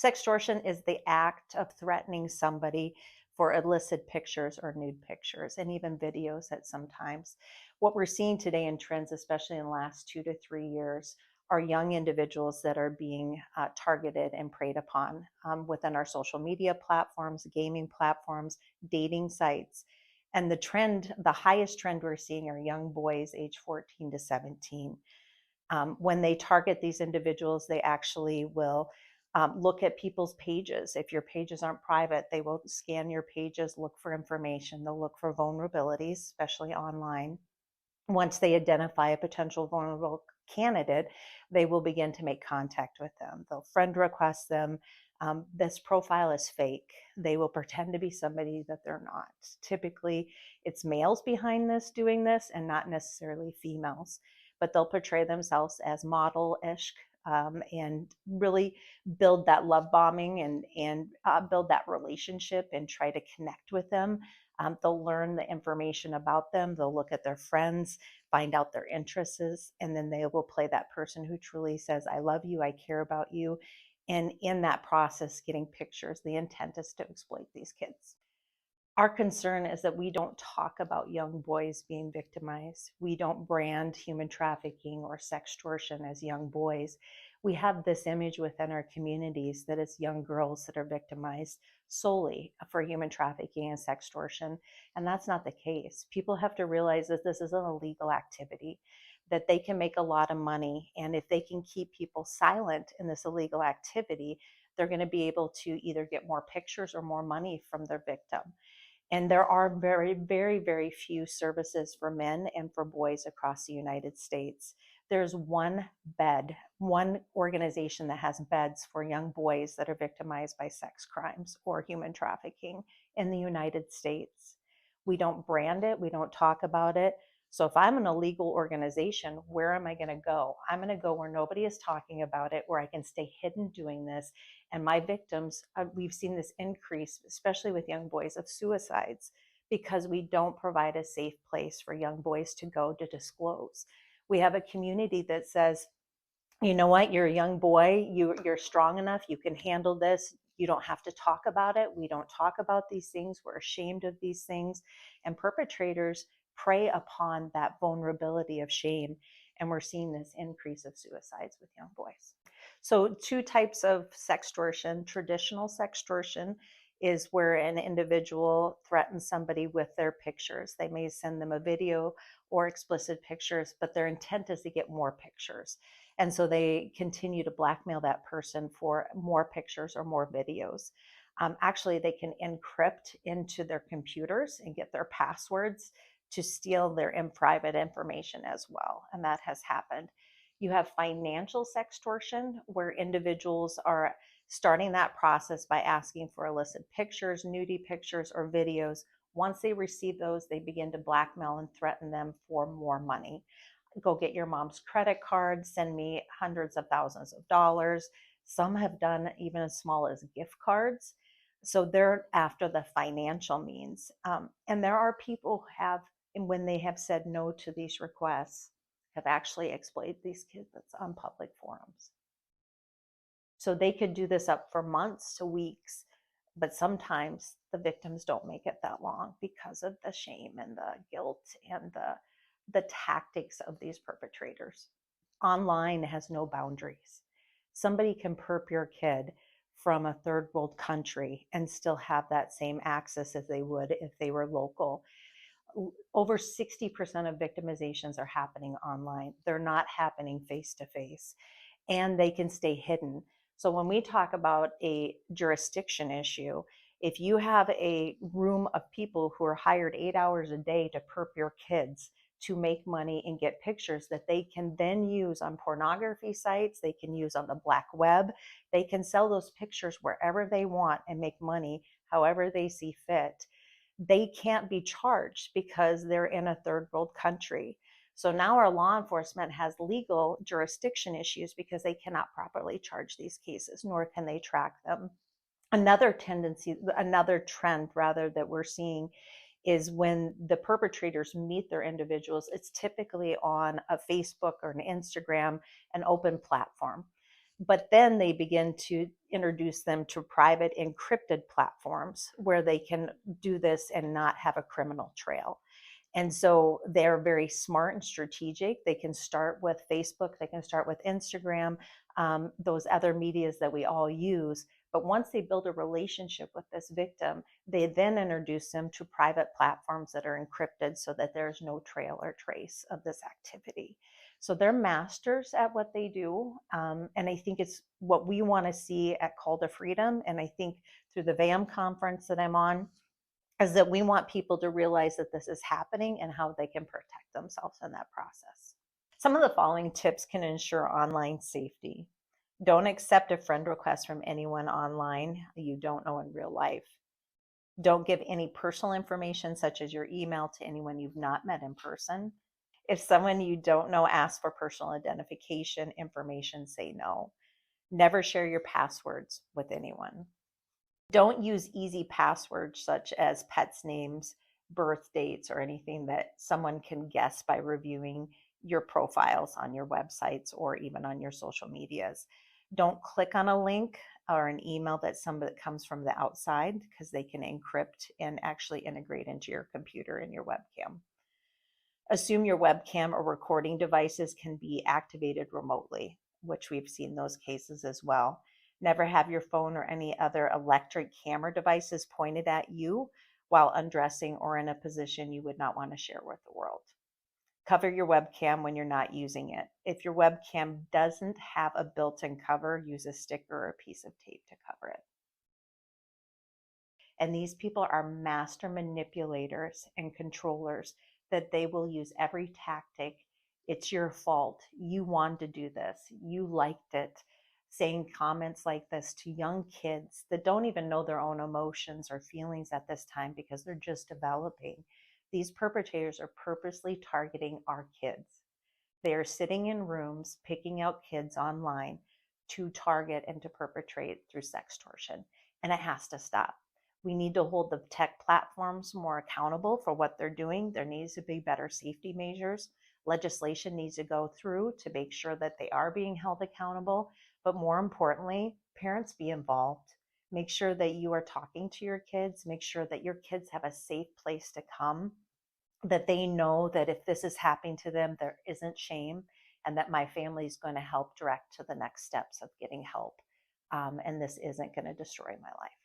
Sextortion is the act of threatening somebody for illicit pictures or nude pictures and even videos at sometimes. What we're seeing today in trends, especially in the last 2 to 3 years, are young individuals that are being targeted and preyed upon within our social media platforms, gaming platforms, dating sites. And the highest trend we're seeing are young boys age 14 to 17. When they target these individuals, they actually will look at people's pages. If your pages aren't private, they will scan your pages, look for information. They'll look for vulnerabilities, especially online. Once they identify a potential vulnerable candidate, they will begin to make contact with them. They'll friend request them. This profile is fake. They will pretend to be somebody that they're not. Typically, it's males behind this doing this and not necessarily females, but they'll portray themselves as model-ish and really build that love bombing and build that relationship and try to connect with them. They'll learn the information about them. They'll look at their friends, find out their interests, and then they will play that person who truly says, I love you, I care about you. And in that process, getting pictures, the intent is to exploit these kids. Our concern is that we don't talk about young boys being victimized. We don't brand human trafficking or sextortion as young boys. We have this image within our communities that it's young girls that are victimized solely for human trafficking and sextortion, and that's not the case. People have to realize that this is an illegal activity, that they can make a lot of money, and if they can keep people silent in this illegal activity, they're going to be able to either get more pictures or more money from their victim. And there are very, very, very few services for men and for boys across the United States. There's one organization that has beds for young boys that are victimized by sex crimes or human trafficking in the United States. We don't brand it, we don't talk about it. So if I'm an illegal organization, where am I going to go? I'm going to go where nobody is talking about it, where I can stay hidden doing this. And my victims, we've seen this increase, especially with young boys, of suicides because we don't provide a safe place for young boys to go to disclose. We have a community that says, you know what, you're a young boy, you're strong enough, you can handle this. You don't have to talk about it. We don't talk about these things. We're ashamed of these things. And perpetrators prey upon that vulnerability of shame. And we're seeing this increase of suicides with young boys. So, two types of sextortion. Traditional sextortion is where an individual threatens somebody with their pictures. They may send them a video or explicit pictures, but their intent is to get more pictures. And so they continue to blackmail that person for more pictures or more videos. Actually, they can encrypt into their computers and get their passwords to steal their private information as well. And that has happened. You have financial sextortion, where individuals are starting that process by asking for illicit pictures, nudie pictures, or videos. Once they receive those, they begin to blackmail and threaten them for more money. Go get your mom's credit card, send me hundreds of thousands of dollars. Some have done even as small as gift cards. So they're after the financial means. And there are people who have, and when they have said no to these requests, have actually exploited these kids on public forums. So they could do this up for months to weeks, but sometimes the victims don't make it that long because of the shame and the guilt and the tactics of these perpetrators. Online has no boundaries. Somebody can perp your kid from a third world country and still have that same access as they would if they were local. Over 60% of victimizations are happening online. They're not happening face to face, and they can stay hidden. So when we talk about a jurisdiction issue, if you have a room of people who are hired 8 hours a day to perp your kids to make money and get pictures that they can then use on pornography sites, they can use on the black web, they can sell those pictures wherever they want and make money however they see fit, they can't be charged because they're in a third world country. So now our law enforcement has legal jurisdiction issues because they cannot properly charge these cases, nor can they track them. Another trend rather, that we're seeing is when the perpetrators meet their individuals, it's typically on a Facebook or an Instagram, an open platform. But then they begin to introduce them to private encrypted platforms where they can do this and not have a criminal trail. And so they're very smart and strategic. They can start with Facebook, they can start with Instagram, those other medias that we all use. But once they build a relationship with this victim, they then introduce them to private platforms that are encrypted so that there's no trail or trace of this activity. So they're masters at what they do. And I think it's what we want to see at Call to Freedom. And I think through the VAM conference that I'm on, is that we want people to realize that this is happening and how they can protect themselves in that process. Some of the following tips can ensure online safety. Don't accept a friend request from anyone online you don't know in real life. Don't give any personal information, such as your email, to anyone you've not met in person. If someone you don't know asks for personal identification information, say no. Never share your passwords with anyone. Don't use easy passwords such as pets' names, birth dates, or anything that someone can guess by reviewing your profiles on your websites or even on your social medias. Don't click on a link or an email that comes from the outside, because they can encrypt and actually integrate into your computer and your webcam. Assume your webcam or recording devices can be activated remotely, which we've seen those cases as well. Never have your phone or any other electric camera devices pointed at you while undressing or in a position you would not want to share with the world. Cover your webcam when you're not using it. If your webcam doesn't have a built-in cover, use a sticker or a piece of tape to cover it. And these people are master manipulators and controllers, that they will use every tactic. It's your fault. You wanted to do this. You liked it. Saying comments like this to young kids that don't even know their own emotions or feelings at this time because they're just developing. These perpetrators are purposely targeting our kids. They are sitting in rooms, picking out kids online to target and to perpetrate through sextortion. And it has to stop. We need to hold the tech platforms more accountable for what they're doing. There needs to be better safety measures. Legislation needs to go through to make sure that they are being held accountable. But more importantly, parents, be involved. Make sure that you are talking to your kids. Make sure that your kids have a safe place to come, that they know that if this is happening to them, there isn't shame, and that my family is going to help direct to the next steps of getting help. And this isn't going to destroy my life.